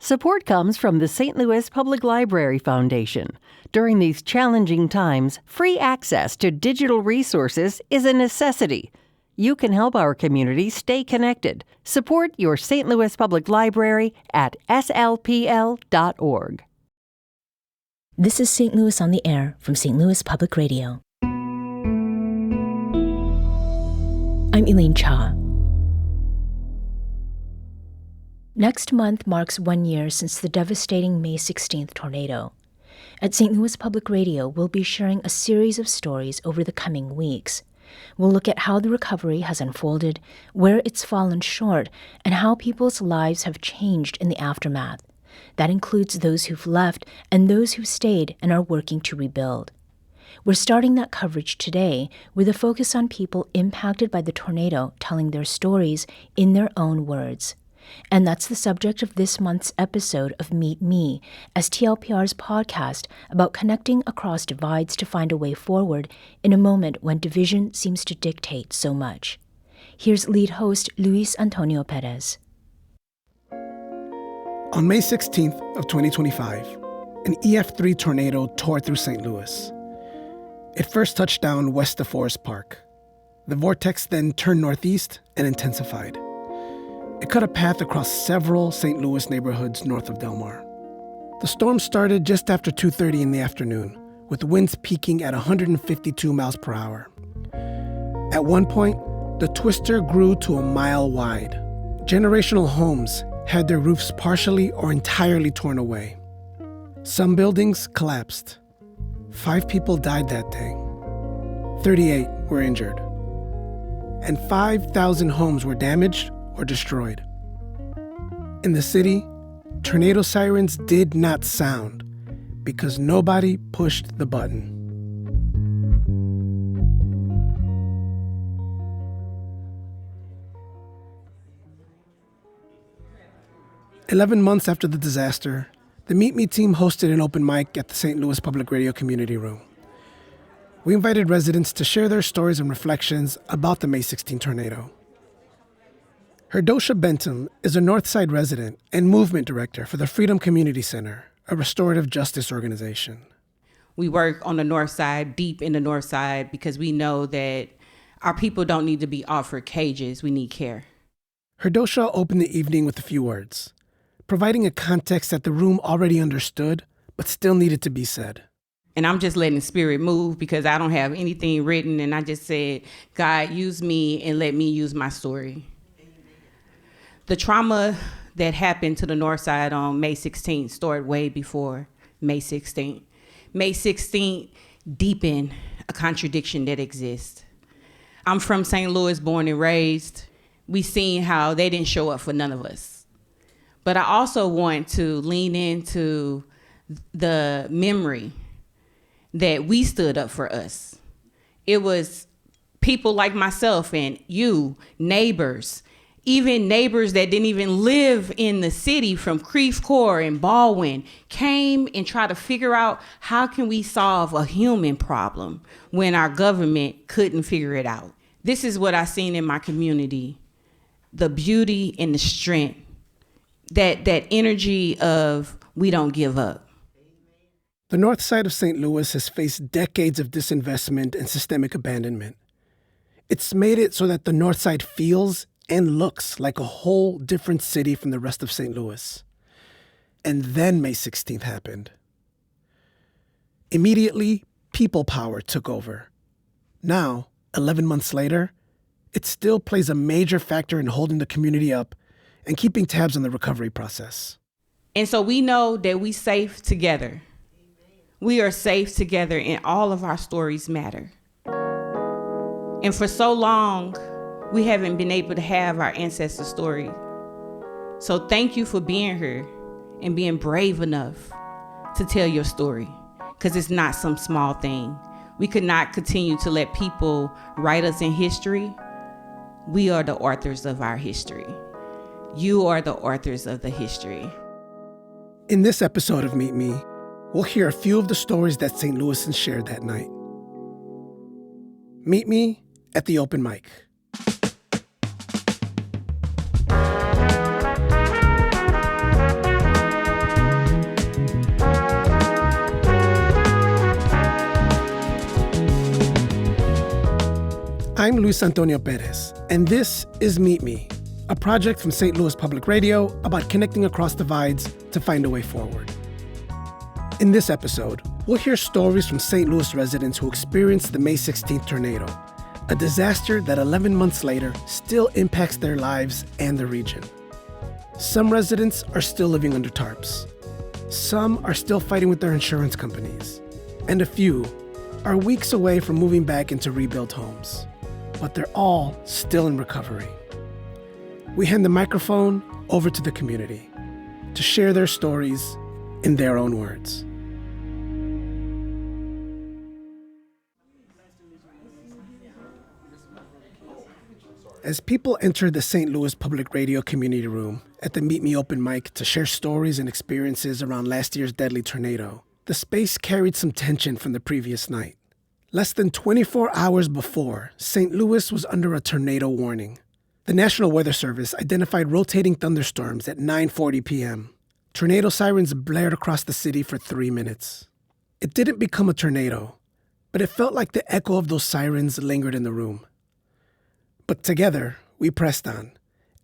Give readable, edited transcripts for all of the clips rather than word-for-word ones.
Support comes from the St. Louis Public Library Foundation. During these challenging times, free access to digital resources is a necessity. You can help our community stay connected. Support your St. Louis Public Library at slpl.org. This is St. Louis on the Air from St. Louis Public Radio. I'm Elaine Cha. Next month marks 1 year since the devastating May 16th tornado. At St. Louis Public Radio, we'll be sharing a series of stories over the coming weeks. We'll look at how the recovery has unfolded, where it's fallen short, and how people's lives have changed in the aftermath. That includes those who've left and those who've stayed and are working to rebuild. We're starting that coverage today with a focus on people impacted by the tornado telling their stories in their own words. And that's the subject of this month's episode of Meet Me, STLPR's podcast about connecting across divides to find a way forward in a moment when division seems to dictate so much. Here's lead host Luis Antonio Perez. On May 16th of 2025, an EF3 tornado tore through St. Louis. It first touched down west of Forest Park. The vortex then turned northeast and intensified. It cut a path across several St. Louis neighborhoods north of Del Mar. The storm started just after 2:30 in the afternoon, with winds peaking at 152 miles per hour. At one point, the twister grew to a mile wide. Generational homes had their roofs partially or entirely torn away. Some buildings collapsed. 5 people died that day. 38 were injured. And 5,000 homes were damaged or destroyed. In the city, tornado sirens did not sound because nobody pushed the button. "11 months after the disaster, the Meet Me team hosted an open mic at the St. Louis Public Radio Community Room. We invited residents to share their stories and reflections about the May 16 tornado. Herdosha Bentham is a Northside resident and movement director for the Freedom Community Center, a restorative justice organization. We work on the North Side, deep in the North Side, because we know that our people don't need to be offered cages. We need care. Herdosha opened the evening with a few words, providing a context that the room already understood, but still needed to be said. And I'm just letting spirit move because I don't have anything written. And I just said, God, use me and let me use my story. The trauma that happened to the North Side on May 16th started way before May 16th. May 16th deepened a contradiction that exists. I'm from St. Louis, born and raised. We seen how they didn't show up for none of us. But I also want to lean into the memory that we stood up for us. It was people like myself and you, neighbors, even neighbors that didn't even live in the city from Creve Coeur and Baldwin came and tried to figure out how can we solve a human problem when our government couldn't figure it out. This is what I seen in my community, the beauty and the strength, that energy of we don't give up. The north side of St. Louis has faced decades of disinvestment and systemic abandonment. It's made it so that the north side feels and looks like a whole different city from the rest of St. Louis. And then May 16th happened. Immediately, people power took over. Now, 11 months later, it still plays a major factor in holding the community up and keeping tabs on the recovery process. And so we know that we safe together. We are safe together and all of our stories matter. And for so long, we haven't been able to have our ancestor story. So thank you for being here and being brave enough to tell your story, because it's not some small thing. We could not continue to let people write us in history. We are the authors of our history. You are the authors of the history. In this episode of Meet Me, we'll hear a few of the stories that St. Louisans shared that night. Meet me at the open mic. I'm Luis Antonio Perez, and this is Meet Me, a project from St. Louis Public Radio about connecting across divides to find a way forward. In this episode, we'll hear stories from St. Louis residents who experienced the May 16th tornado, a disaster that 11 months later still impacts their lives and the region. Some residents are still living under tarps. Some are still fighting with their insurance companies. And a few are weeks away from moving back into rebuilt homes. But they're all still in recovery. We hand the microphone over to the community to share their stories in their own words. As people enter the St. Louis Public Radio community room at the Meet Me open mic to share stories and experiences around last year's deadly tornado, the space carried some tension from the previous night. Less than 24 hours before, St. Louis was under a tornado warning. The National Weather Service identified rotating thunderstorms at 9:40 p.m. Tornado sirens blared across the city for 3 minutes. It didn't become a tornado, but it felt like the echo of those sirens lingered in the room. But together, we pressed on,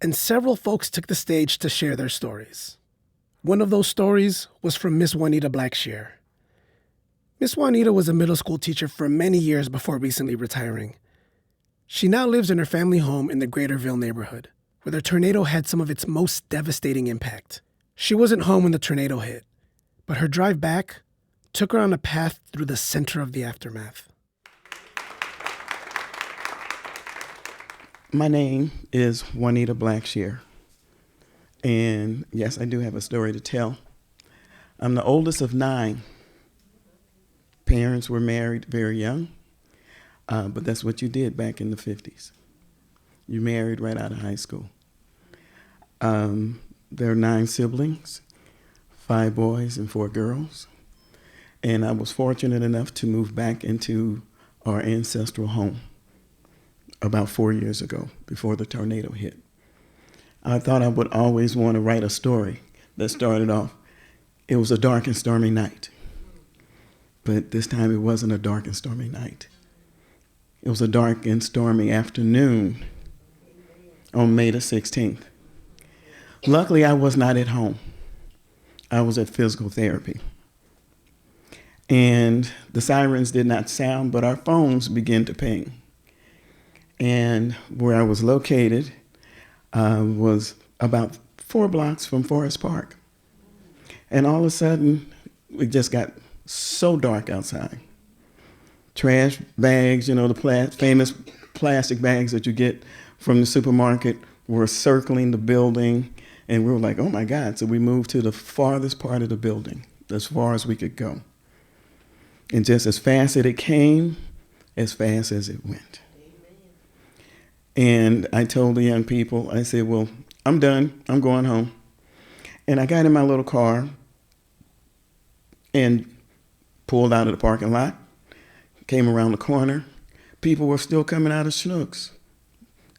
and several folks took the stage to share their stories. One of those stories was from Miss Juanita Blackshear. Miss Juanita was a middle school teacher for many years before recently retiring. She now lives in her family home in the Greaterville neighborhood, where the tornado had some of its most devastating impact. She wasn't home when the tornado hit, but her drive back took her on a path through the center of the aftermath. My name is Juanita Blackshear, and yes, I do have a story to tell. I'm the oldest of 9. Parents were married very young, but that's what you did back in the 50s. You married right out of high school. There are 9 siblings, 5 boys and 4 girls, and I was fortunate enough to move back into our ancestral home about 4 years ago, before the tornado hit. I thought I would always want to write a story that started off, it was a dark and stormy night. But this time it wasn't a dark and stormy night. It was a dark and stormy afternoon on May the 16th. Luckily, I was not at home. I was at physical therapy. And the sirens did not sound, but our phones began to ping. And where I was located was about 4 blocks from Forest Park. And all of a sudden, it just got so dark outside. Trash bags, the famous plastic bags that you get from the supermarket were circling the building. And we were like, oh my God. So we moved to the farthest part of the building, as far as we could go. And just as fast as it came, as fast as it went. And I told the young people, I said, well, I'm done. I'm going home. And I got in my little car and pulled out of the parking lot, came around the corner. People were still coming out of Schnucks.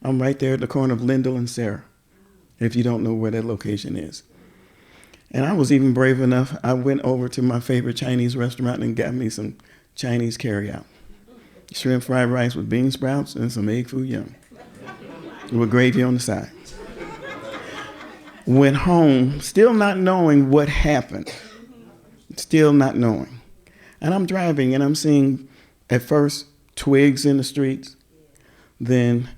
I'm right there at the corner of Lindell and Sarah, if you don't know where that location is. And I was even brave enough, I went over to my favorite Chinese restaurant and got me some Chinese carryout. Shrimp fried rice with bean sprouts and some egg foo young, with gravy on the side. Went home, still not knowing what happened. Still not knowing. And I'm driving and I'm seeing, at first, twigs in the streets, then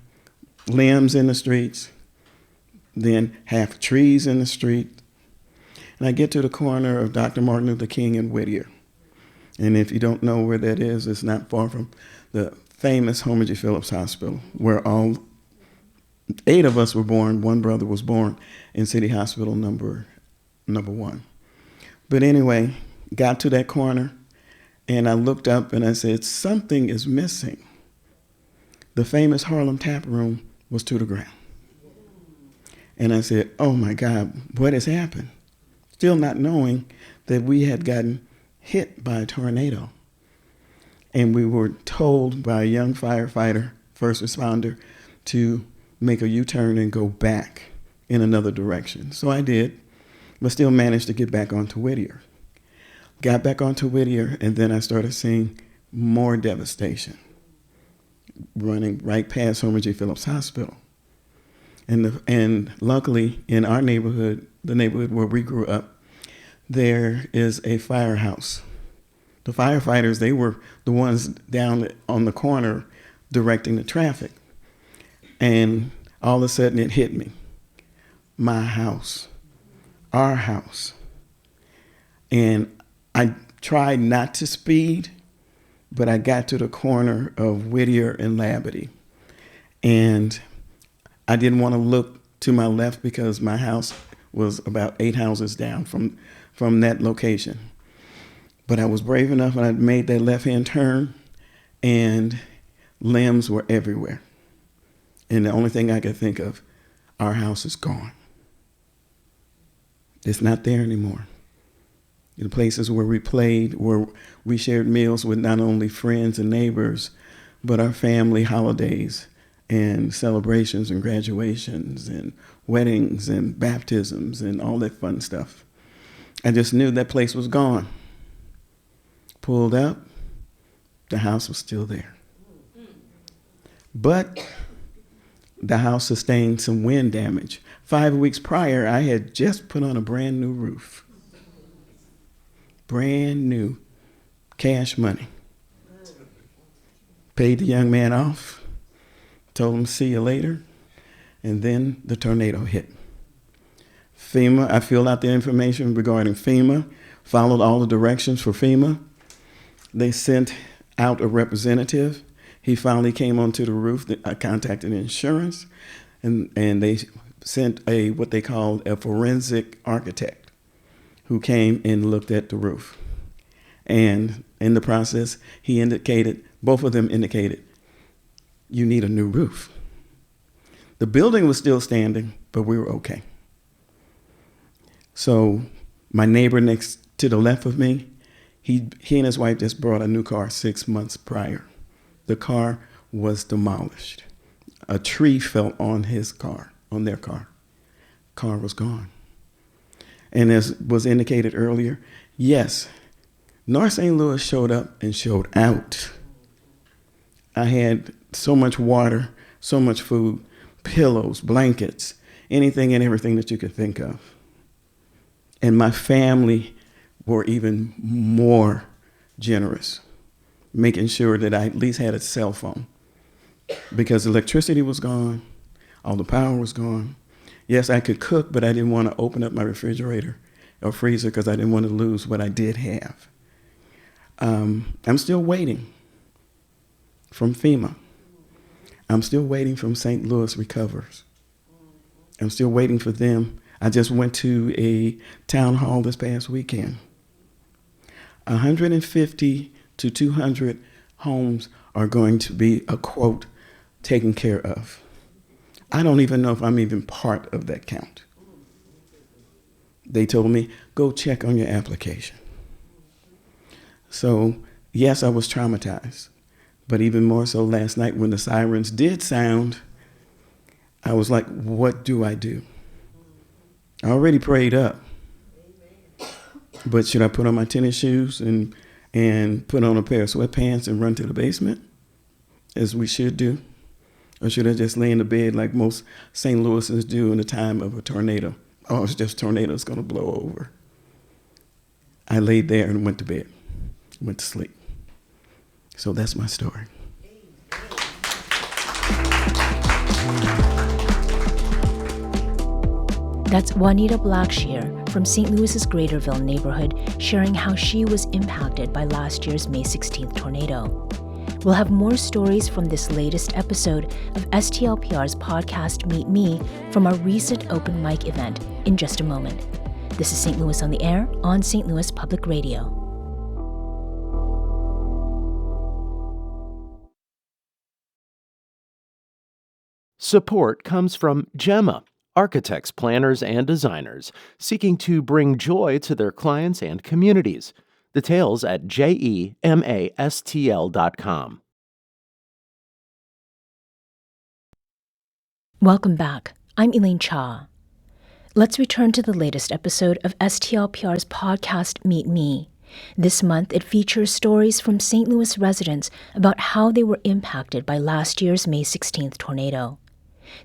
limbs in the streets, then half trees in the street. And I get to the corner of Dr. Martin Luther King and Whittier. And if you don't know where that is, it's not far from the famous Homer G. Phillips Hospital, where all 8 of us were born. 1 brother was born in City Hospital number 1. But anyway, got to that corner, and I looked up and I said, something is missing. The famous Harlem Tap Room was to the ground. And I said, oh my God, what has happened? Still not knowing that we had gotten hit by a tornado. And we were told by a young firefighter, first responder, to make a U-turn and go back in another direction. So I did, but still managed to get back onto Whittier. Got back onto Whittier, and then I started seeing more devastation. running right past Homer G. Phillips Hospital. And luckily, in our neighborhood, the neighborhood where we grew up, there is a firehouse. The firefighters, they were the ones down on the corner directing the traffic. And all of a sudden it hit me. My house, our house. And I tried not to speed, but I got to the corner of Whittier and Labadie. And I didn't want to look to my left because my house was about 8 houses down from that location. But I was brave enough and I made that left-hand turn, and limbs were everywhere. And the only thing I could think of, our house is gone. It's not there anymore. The places where we played, where we shared meals with not only friends and neighbors, but our family holidays and celebrations and graduations and weddings and baptisms and all that fun stuff. I just knew that place was gone. Pulled up, the house was still there. But the house sustained some wind damage. 5 weeks prior, I had just put on a brand new roof. Brand new, cash money. Paid the young man off, told him see you later, and then the tornado hit. FEMA, I filled out the information regarding FEMA, followed all the directions for FEMA. They sent out a representative. He finally came onto the roof. I contacted insurance, and they sent what they called a forensic architect who came and looked at the roof. And in the process, both of them indicated, you need a new roof. The building was still standing, but we were okay. So my neighbor next to the left of me, he and his wife just bought a new car 6 months prior. The car was demolished. A tree fell on their car. Car was gone. And as was indicated earlier, yes, North St. Louis showed up and showed out. I had so much water, so much food, pillows, blankets, anything and everything that you could think of. And my family were even more generous, making sure that I at least had a cell phone, because electricity was gone, all the power was gone. Yes, I could cook, but I didn't want to open up my refrigerator or freezer because I didn't want to lose what I did have. I'm still waiting from FEMA. I'm still waiting from St. Louis Recovers. I'm still waiting for them. I just went to a town hall this past weekend. 150 to 200 homes are going to be, a quote, taken care of. I don't even know if I'm even part of that count. They told me, go check on your application. So, yes, I was traumatized. But even more so last night when the sirens did sound, I was like, what do I do? I already prayed up. But should I put on my tennis shoes and put on a pair of sweatpants and run to the basement, as we should do? Or should I just lay in the bed like most St. Louisans do in the time of a tornado? Oh, it's just tornado's gonna blow over. I laid there and went to bed, went to sleep. So that's my story. That's Juanita Blackshear from St. Louis's Greaterville neighborhood sharing how she was impacted by last year's May 16th tornado. We'll have more stories from this latest episode of STLPR's podcast Meet Me from our recent open mic event in just a moment. This is St. Louis on the Air on St. Louis Public Radio. Support comes from Gemma, architects, planners, and designers seeking to bring joy to their clients and communities. Details at gemastl.com. Welcome back. I'm Elaine Cha. Let's return to the latest episode of STLPR's podcast Meet Me, This month, it features stories from St. Louis residents about how they were impacted by last year's May 16th tornado.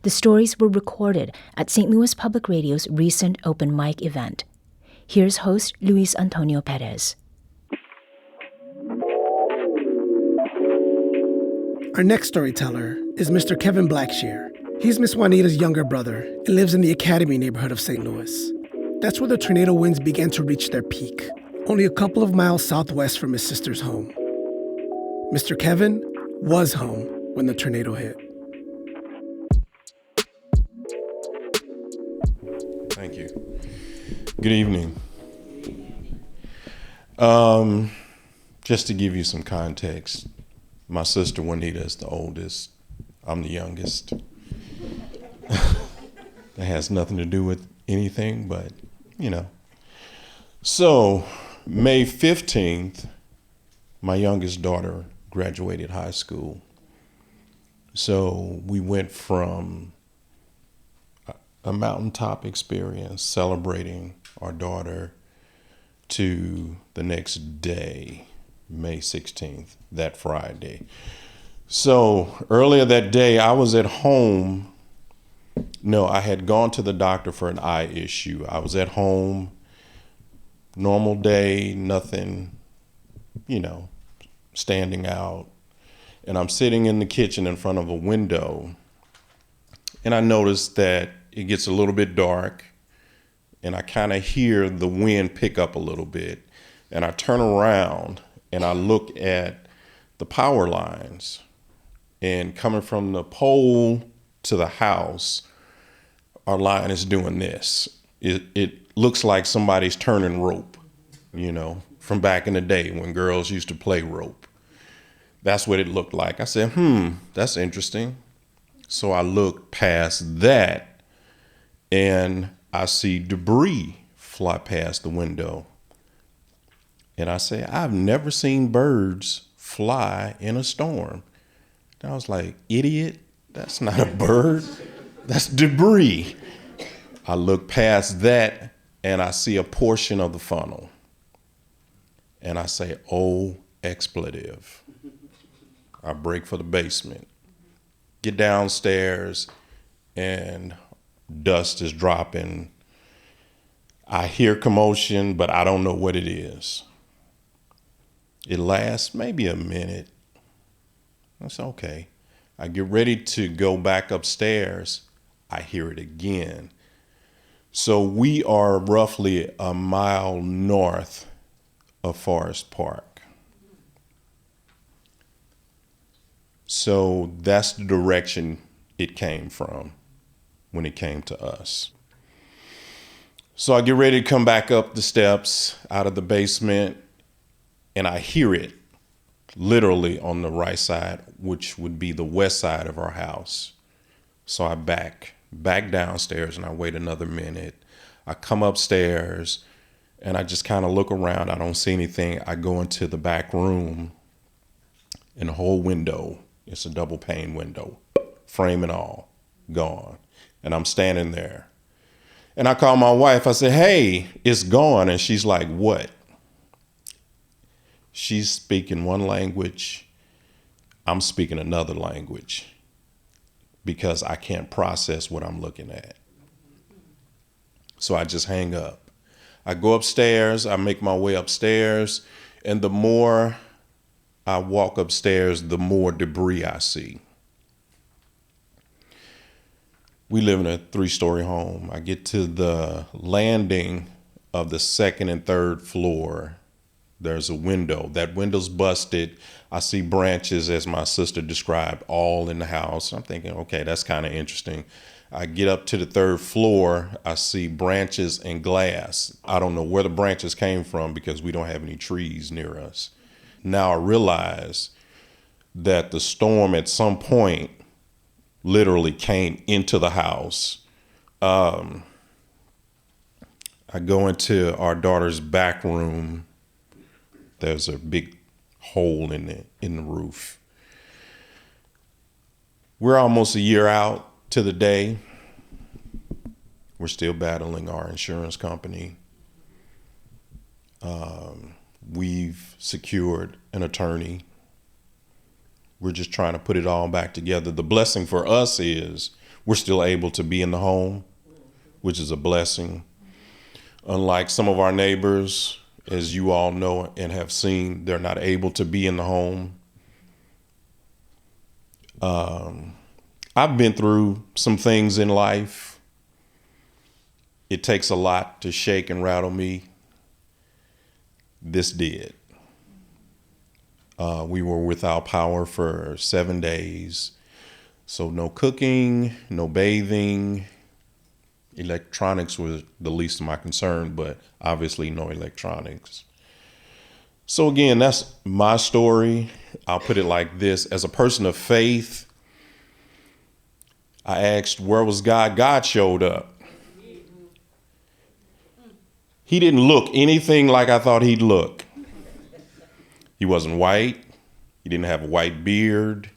The stories were recorded at St. Louis Public Radio's recent open mic event. Here's host Luis Antonio Perez. Our next storyteller is Mr. Kevin Blackshear. He's Miss Juanita's younger brother and lives in the Academy neighborhood of St. Louis. That's where the tornado winds began to reach their peak, only a couple of miles southwest from his sister's home. Mr. Kevin was home when the tornado hit. Thank you. Good evening. Just to give you some context, my sister Juanita is the oldest. I'm the youngest. That has nothing to do with anything, but, you know. So, May 15th, my youngest daughter graduated high school. So we went from a mountaintop experience celebrating our daughter to the next day, May 16th, that Friday. So earlier that day, I was at home. No, I had gone to the doctor for an eye issue. I was at home, normal day, nothing, standing out. And I'm sitting in the kitchen in front of a window, and I noticed that it gets a little bit dark, and I kind of hear the wind pick up a little bit. And I turn around and I look at the power lines, and coming from the pole to the house, our line is doing this. It looks like somebody's turning rope, from back in the day when girls used to play rope. That's what it looked like. I said, that's interesting. So I looked past that, and I see debris fly past the window. And I say, I've never seen birds fly in a storm. And I was like, idiot, that's not a bird. That's debris. I look past that, and I see a portion of the funnel. And I say, oh, expletive. I break for the basement. Get downstairs, and dust is dropping. I hear commotion, but I don't know what it is. It lasts maybe a minute. That's okay. I get ready to go back upstairs. I hear it again. So we are roughly a mile north of Forest Park. So that's the direction it came from when it came to us. So I get ready to come back up the steps out of the basement, and I hear it literally on the right side, which would be the west side of our house. So I back downstairs, and I wait another minute. I come upstairs, and I just kind of look around. I don't see anything. I go into the back room, and the whole window, it's a double pane window, frame and all, gone. And I'm standing there. And I call my wife. I say, hey, it's gone. And she's like, what? She's speaking one language. I'm speaking another language because I can't process what I'm looking at. So I just hang up. I go upstairs. I make my way upstairs. And the more I walk upstairs, the more debris I see. We live in a 3-story home. I get to the landing of the second and third floor. There's a window. That window's busted. I see branches, as my sister described, all in the house. I'm thinking, okay, that's kind of interesting. I get up to the third floor. I see branches and glass. I don't know where the branches came from because we don't have any trees near us. Now I realize that the storm at some point literally came into the house. I go into our daughter's back room. There's a big hole in the roof. We're almost a year out to the day. We're still battling our insurance company. We've secured an attorney. We're just trying to put it all back together. The blessing for us is we're still able to be in the home, which is a blessing. Unlike some of our neighbors, as you all know and have seen, they're not able to be in the home. I've been through some things in life. It takes a lot to shake and rattle me. This did. We were without power for 7 days. So no cooking, no bathing. Electronics was the least of my concern, but obviously no electronics. So again, that's my story. I'll put it like this. As a person of faith, I asked, where was God? God showed up. He didn't look anything like I thought he'd look. He wasn't white. He didn't have a white beard.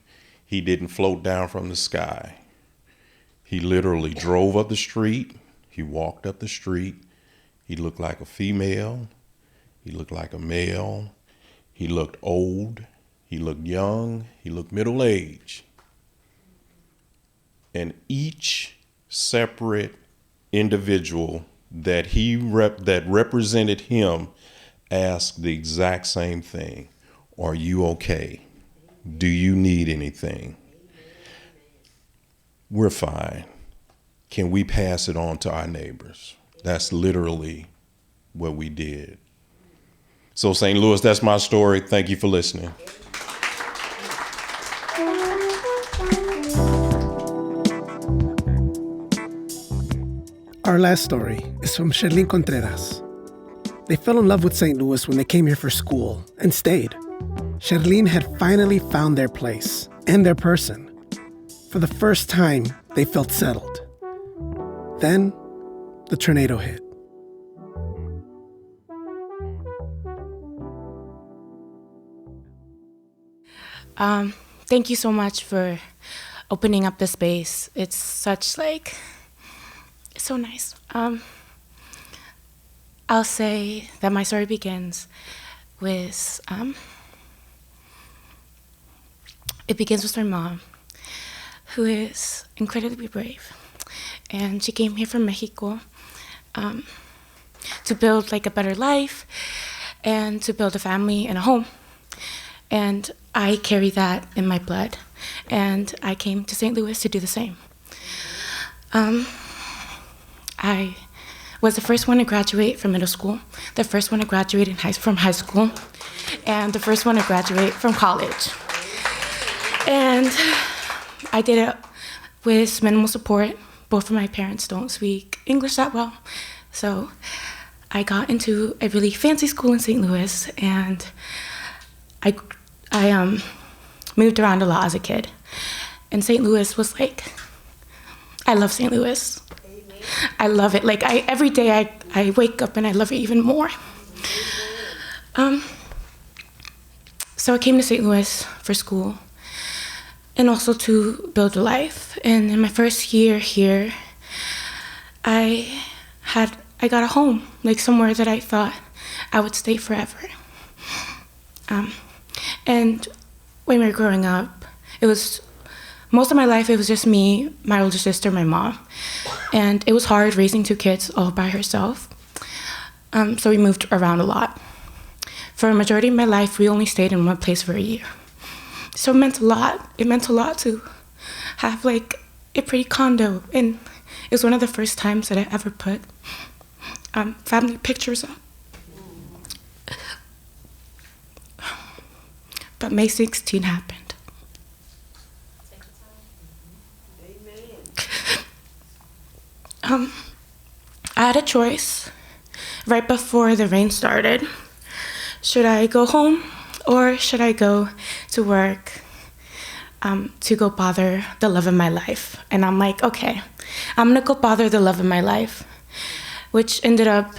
He didn't float down from the sky. He literally drove up the street. He walked up the street. He looked like a female. He looked like a male. He looked old. He looked young. He looked middle-aged. And each separate individual that that represented him asked the exact same thing. Are you okay? Do you need anything? We're fine. Can we pass it on to our neighbors? That's literally what we did. So St. Louis, that's my story. Thank you for listening. Our last story is from Sherlyn Contreras. They fell in love with St. Louis when they came here for school and stayed. Sherlyn had finally found their place and their person. For the first time, they felt settled. Then, the tornado hit. Thank you so much for opening up the space. It's such it's so nice. I'll say that my story begins with, it begins with my mom, who is incredibly brave. And she came here from Mexico to build a better life and to build a family and a home. And I carry that in my blood. And I came to St. Louis to do the same. I was the first one to graduate from middle school, the first one to graduate from high school, and the first one to graduate from college. And I did it with minimal support. Both of my parents don't speak English that well. So I got into a really fancy school in St. Louis, and I moved around a lot as a kid. And St. Louis was I love St. Louis. I love it. Every day I wake up and I love it even more. So I came to St. Louis for school and also to build a life. And in my first year here, I got a home, somewhere that I thought I would stay forever. And when we were growing up, most of my life, it was just me, my older sister, my mom. And it was hard raising two kids all by herself. So we moved around a lot. For a majority of my life, we only stayed in one place for a year. So it meant a lot. It meant a lot to have a pretty condo. And it was one of the first times that I ever put family pictures up. But May 16 happened. I had a choice right before the rain started. Should I go home or should I go to work to go bother the love of my life? And I'm okay, I'm gonna go bother the love of my life, which ended up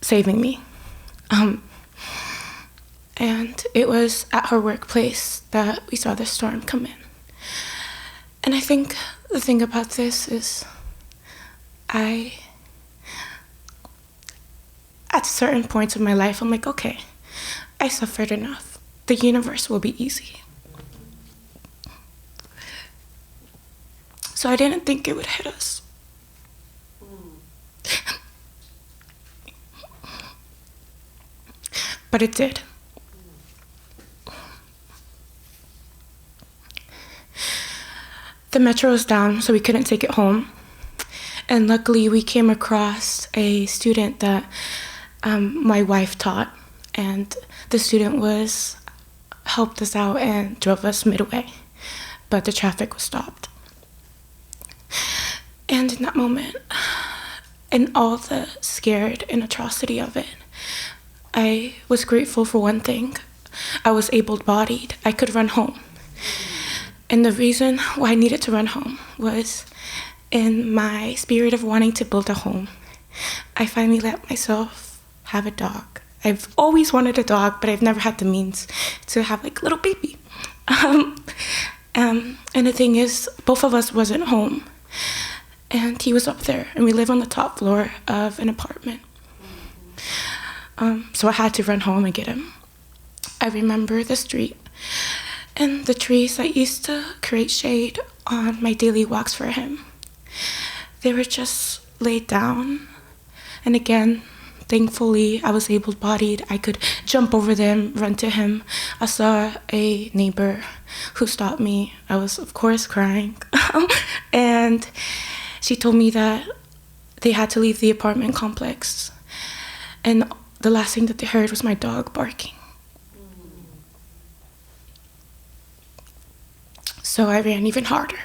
saving me. And it was at her workplace that we saw the storm come in. And I think the thing about this is at certain points of my life, I'm okay, I suffered enough. The universe will be easy. So I didn't think it would hit us. But it did. The metro was down, so we couldn't take it home. And luckily, we came across a student that my wife taught, and the student helped us out and drove us midway, but the traffic was stopped. And in that moment, and all the scared and atrocity of it, I was grateful for one thing. I was able-bodied. I could run home. And the reason why I needed to run home was in my spirit of wanting to build a home. I finally let myself have a dog. I've always wanted a dog, but I've never had the means to have like a little baby. And the thing is, both of us wasn't home. And he was up there, and we live on the top floor of an apartment. So I had to run home and get him. I remember the street and the trees that used to create shade on my daily walks for him. They were just laid down. And again, thankfully, I was able-bodied. I could jump over them, run to him. I saw a neighbor who stopped me. I was, of course, crying. And she told me that they had to leave the apartment complex. And the last thing that they heard was my dog barking. So I ran even harder.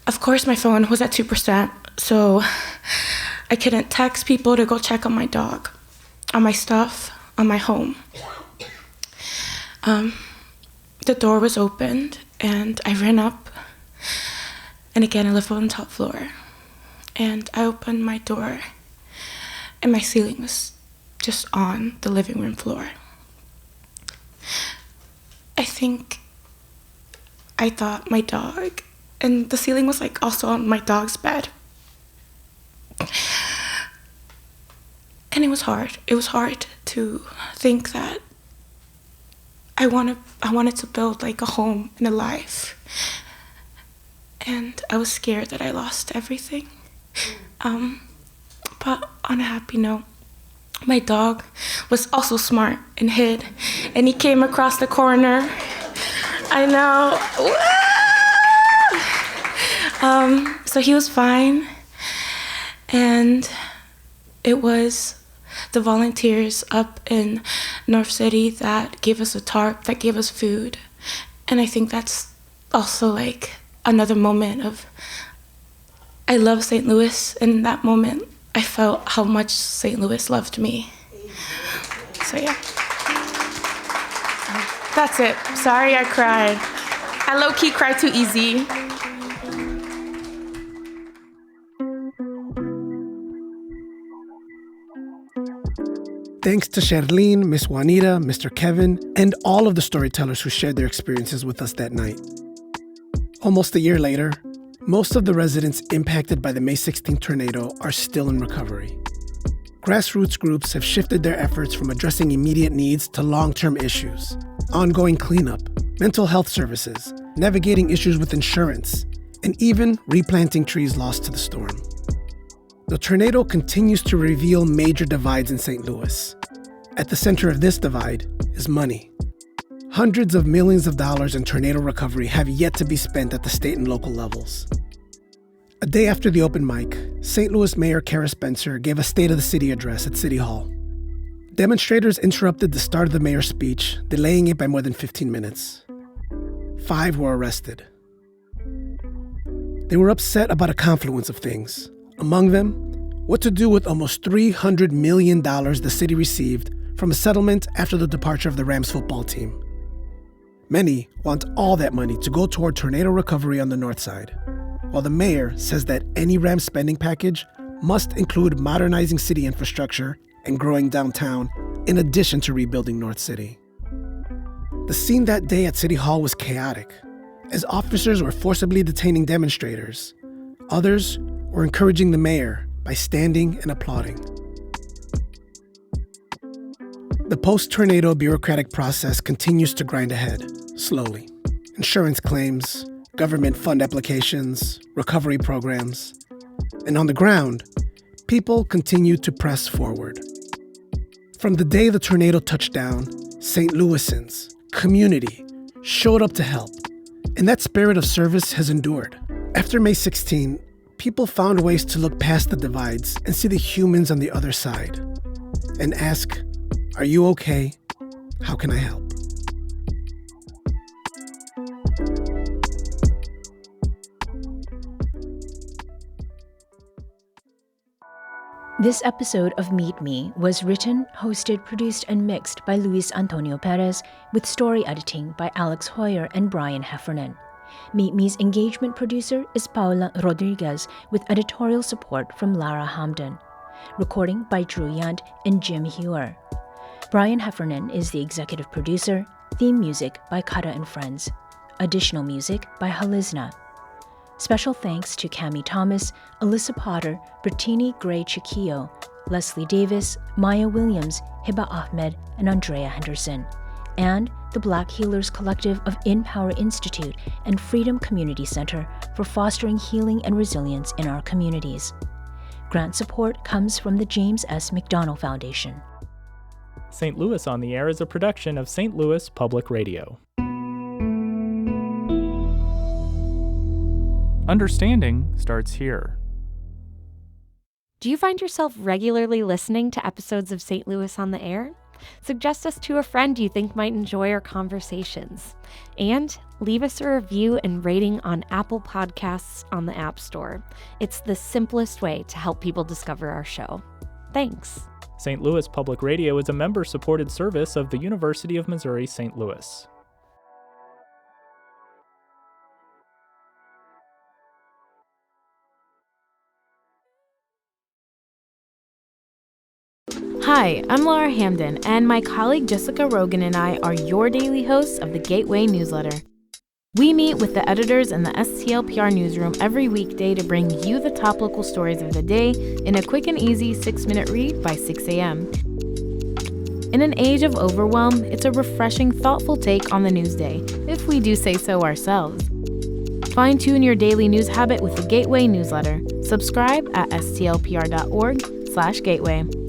Of course, my phone was at 2%, so I couldn't text people to go check on my dog, on my stuff, on my home. The door was opened, and I ran up. And again, I live on the top floor. And I opened my door, and my ceiling was just on the living room floor. I thought my dog, and the ceiling was like also on my dog's bed. And it was hard. It was hard to think that I wanted to build like a home and a life. And I was scared that I lost everything. But on a happy note, my dog was also smart and hid, and he came across the corner. I know. So he was fine, and it was the volunteers up in North City that gave us a tarp, that gave us food, and I think that's also like another moment of I love St. Louis. In that moment, I felt how much St. Louis loved me. So yeah. That's it. Sorry I cried. I low-key cry too easy. Thanks to Sherlene, Miss Juanita, Mr. Kevin, and all of the storytellers who shared their experiences with us that night. Almost a year later, most of the residents impacted by the May 16th tornado are still in recovery. Grassroots groups have shifted their efforts from addressing immediate needs to long-term issues, ongoing cleanup, mental health services, navigating issues with insurance, and even replanting trees lost to the storm. The tornado continues to reveal major divides in St. Louis. At the center of this divide is money. Hundreds of millions of dollars in tornado recovery have yet to be spent at the state and local levels. A day after the open mic, St. Louis Mayor Kara Spencer gave a State of the City address at City Hall. Demonstrators interrupted the start of the mayor's speech, delaying it by more than 15 minutes. 5 were arrested. They were upset about a confluence of things. Among them, what to do with almost $300 million the city received from a settlement after the departure of the Rams football team. Many want all that money to go toward tornado recovery on the north side, while the mayor says that any Rams spending package must include modernizing city infrastructure and growing downtown, in addition to rebuilding North City. The scene that day at City Hall was chaotic, as officers were forcibly detaining demonstrators. Others were encouraging the mayor by standing and applauding. The post-tornado bureaucratic process continues to grind ahead, slowly. Insurance claims, government fund applications, recovery programs. And on the ground, people continue to press forward. From the day the tornado touched down, St. Louisans, community, showed up to help. And that spirit of service has endured. After May 16, people found ways to look past the divides and see the humans on the other side. And ask, are you okay? How can I help? This episode of Meet Me was written, hosted, produced, and mixed by Luis Antonio Perez, with story editing by Alex Hoyer and Brian Heffernan. Meet Me's engagement producer is Paula Rodriguez, with editorial support from Lara Hamden. Recording by Drew Yant and Jim Hewer. Brian Heffernan is the executive producer. Theme music by Kata and Friends. Additional music by Halizna. Special thanks to Cami Thomas, Alyssa Potter, Bertini Gray Chiquillo, Leslie Davis, Maya Williams, Hiba Ahmed, and Andrea Henderson, and the Black Healers Collective of InPower Institute and Freedom Community Center for fostering healing and resilience in our communities. Grant support comes from the James S. McDonnell Foundation. St. Louis on the Air is a production of St. Louis Public Radio. Understanding starts here. Do you find yourself regularly listening to episodes of St. Louis on the Air? Suggest us to a friend you think might enjoy our conversations. And leave us a review and rating on Apple Podcasts on the App Store. It's the simplest way to help people discover our show. Thanks. St. Louis Public Radio is a member-supported service of the University of Missouri St. Louis. Hi, I'm Laura Hamden, and my colleague Jessica Rogan and I are your daily hosts of the Gateway newsletter. We meet with the editors in the STLPR newsroom every weekday to bring you the top local stories of the day in a quick and easy 6-minute read by 6 a.m. In an age of overwhelm, it's a refreshing, thoughtful take on the news day, if we do say so ourselves. Fine-tune your daily news habit with the Gateway newsletter. Subscribe at stlpr.org/gateway.